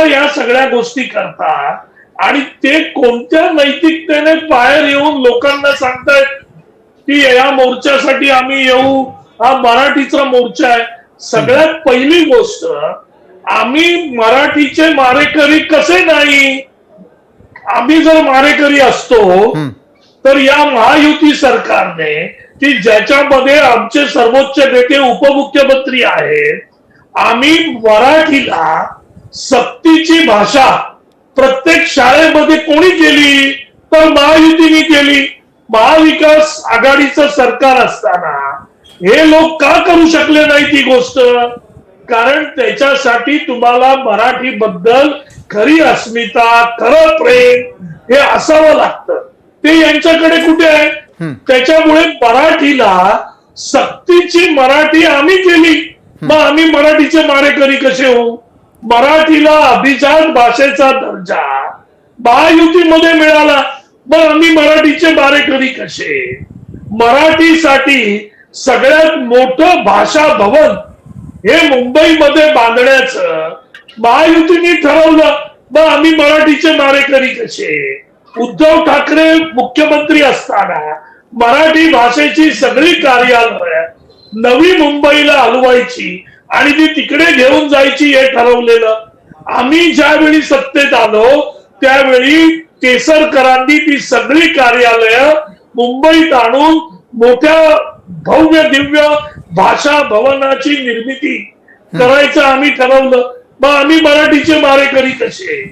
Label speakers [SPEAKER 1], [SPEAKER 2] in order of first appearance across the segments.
[SPEAKER 1] या सगळ्या गोष्टी करतात आणि ते कोणत्या नैतिकतेने बाहेर येऊन लोकांना सांगतायत की या मोर्चासाठी आम्ही येऊ, हा मराठीचा मोर्चा आहे. सगळ्यात पहिली गोष्ट, आम्ही मराठीचे मारेकरी कसे नाही? आम्ही जर मारेकरी असतो तर या महायुती सरकारने, की ज्याच्यामध्ये आमचे सर्वोच्च नेते उपमुख्यमंत्री आहेत, आम्ही मराठीला सक्तीची भाषा प्रत्येक शाळेमध्ये कोणी केली? तर महायुतीने केली. महाविकास आघाडीचं सरकार असताना हे लोक का करू शकले नाही ती गोष्ट? कारण त्याच्यासाठी तुम्हाला मराठी बद्दल खरी अस्मिता, खरं प्रेम हे असावं लागतं. ते यांच्याकडे कुठे आहे? त्याच्यामुळे मराठीला सक्तीची मराठी आम्ही केली, मग आम्ही मराठीचे मारेकरी कसे होऊ? मराठीला अभिजात भाषेचा दर्जा महायुतीमध्ये मिळाला, मग आम्ही मराठीचे मारेकरी कसे? मराठीसाठी सगळ्यात मोठं भाषा भवन हे मुंबईमध्ये बांधण्याचं महायुतीने ठरवलं, मग आम्ही मराठीचे मारेकरी कसे? उद्धव ठाकरे मुख्यमंत्री असताना मराठी भाषेची सगळी कार्यालय नवी मुंबईला हलवायची आणि ती तिकडे घेऊन जायची हे ठरवलेलं. आम्ही ज्यावेळी सत्तेत आलो त्यावेळी केसरकरांनी ती सगळी कार्यालय मुंबईत आणून मोठ्या भव्य दिव्य भाषा भवनाची निर्मिती करायचं आम्ही ठरवलं, मग आम्ही मराठीचे मारेकरी कसे?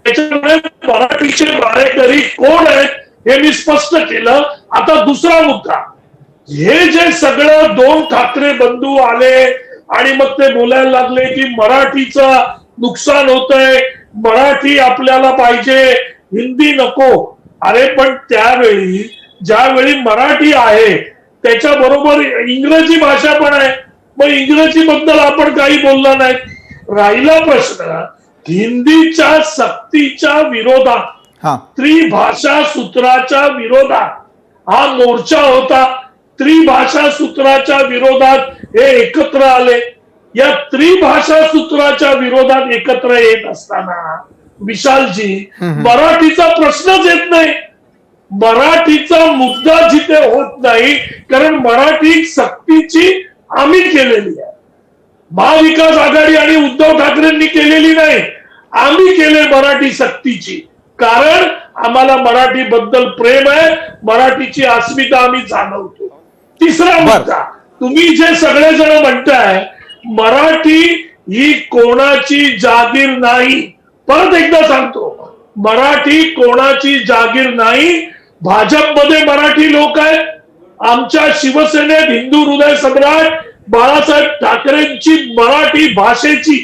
[SPEAKER 1] त्याच्यामुळे मराठीचे मारेकरी कोण आहेत हे मी स्पष्ट केलं. आता दुसरा मुद्दा, हे जे सगळं दोन ठाकरे बंधू आले आणि मग ते बोलायला लागले की मराठीचं नुकसान होतंय, मराठी आपल्याला पाहिजे, हिंदी नको. अरे पण त्यावेळी ज्यावेळी मराठी आहे त्याच्याबरोबर इंग्रजी भाषा पण आहे, मग इंग्रजी बद्दल आपण काही बोलला नाही. राहिला प्रश्न हिंदीच्या सक्तीच्या विरोधात, त्रिभाषा सूत्राच्या विरोधात हा मोर्चा होता. त्रिभाषा सूत्राच्या विरोधात हे एकत्र आले. या त्रिभाषा सूत्राच्या विरोधात एकत्र येत असताना विशालजी, मराठीचा प्रश्नच येत नाही. मराठीचा मुद्दा जिथे होत नाही, कारण मराठी सक्तीची आम्ही केलेली आहे. महाविकास आघाडी आणि उद्धव ठाकरेंनी केलेली नाही, आम्ही केले मराठी सक्तीची. कारण आम्हाला मराठी बद्दल प्रेम आहे, मराठीची अस्मिता आम्ही जाणवतो. तिसरा मुद्दा, तुम्ही जे सगळेजण म्हणताय मराठी ही कोणाची जागीर नाही, परत एकदा सांगतो, मराठी कोणाची जागीर नाही. भाजपमध्ये मराठी लोक आहेत. आमच्या शिवसेनेत हिंदू हृदय सम्राट बाळासाहेब ठाकरेंची मराठी भाषेची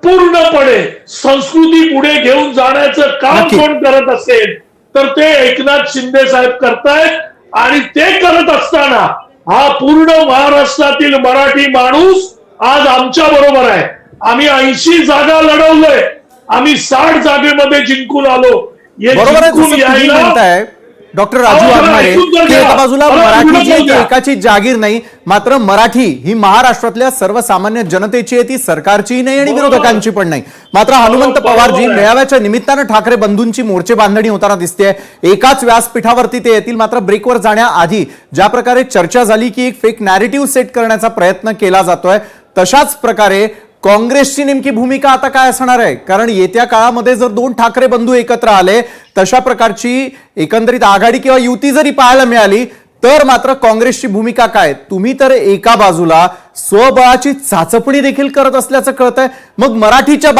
[SPEAKER 1] पूर्णपणे संस्कृती पुढे घेऊन जाण्याचं काम कोण करत असेल तर ते एकनाथ शिंदे साहेब करतायत. आणि ते करत असताना हा पूर्ण महाराष्ट्रातील मराठी माणूस आज आमच्या बरोबर आहे. आम्ही 80 जागा लढवलोय, आम्ही 60 जागेमध्ये जिंकून आलो.
[SPEAKER 2] डॉक्टर राजू वाघमारे, एका बाजूला मराठीची एकाची जागीर नाही, मात्र मराठी ही महाराष्ट्रातल्या सर्वसामान्य जनतेची आहे, ती सरकारची नाही आणि विरोधकांची पण नाही. मात्र हनुमंत पवारजी मेळाव्याच्या निमित्तानं ठाकरे बंधूंची मोर्चे बांधणी होताना दिसते. एकाच व्यासपीठावरती ते येतील, मात्र ब्रेकवर जाण्याआधी ज्या प्रकारे चर्चा झाली की एक फेक नॅरेटिव्ह सेट करण्याचा प्रयत्न केला जातोय, तशाच प्रकारे काँग्रेसची नेमकी भूमिका आता काय असणार आहे? कारण येत्या काळामध्ये जर दोन ठाकरे बंधू एकत्र आले, तशा प्रकारची एकंदरीत आघाडी किंवा युती जरी पाहायला मिळाली तर मात्र काँग्रेसची भूमिका काय? तुम्ही तर एका बाजूला स्वबळाची चाचपणी देखील करत असल्याचं कळतंय, मग मराठीच्या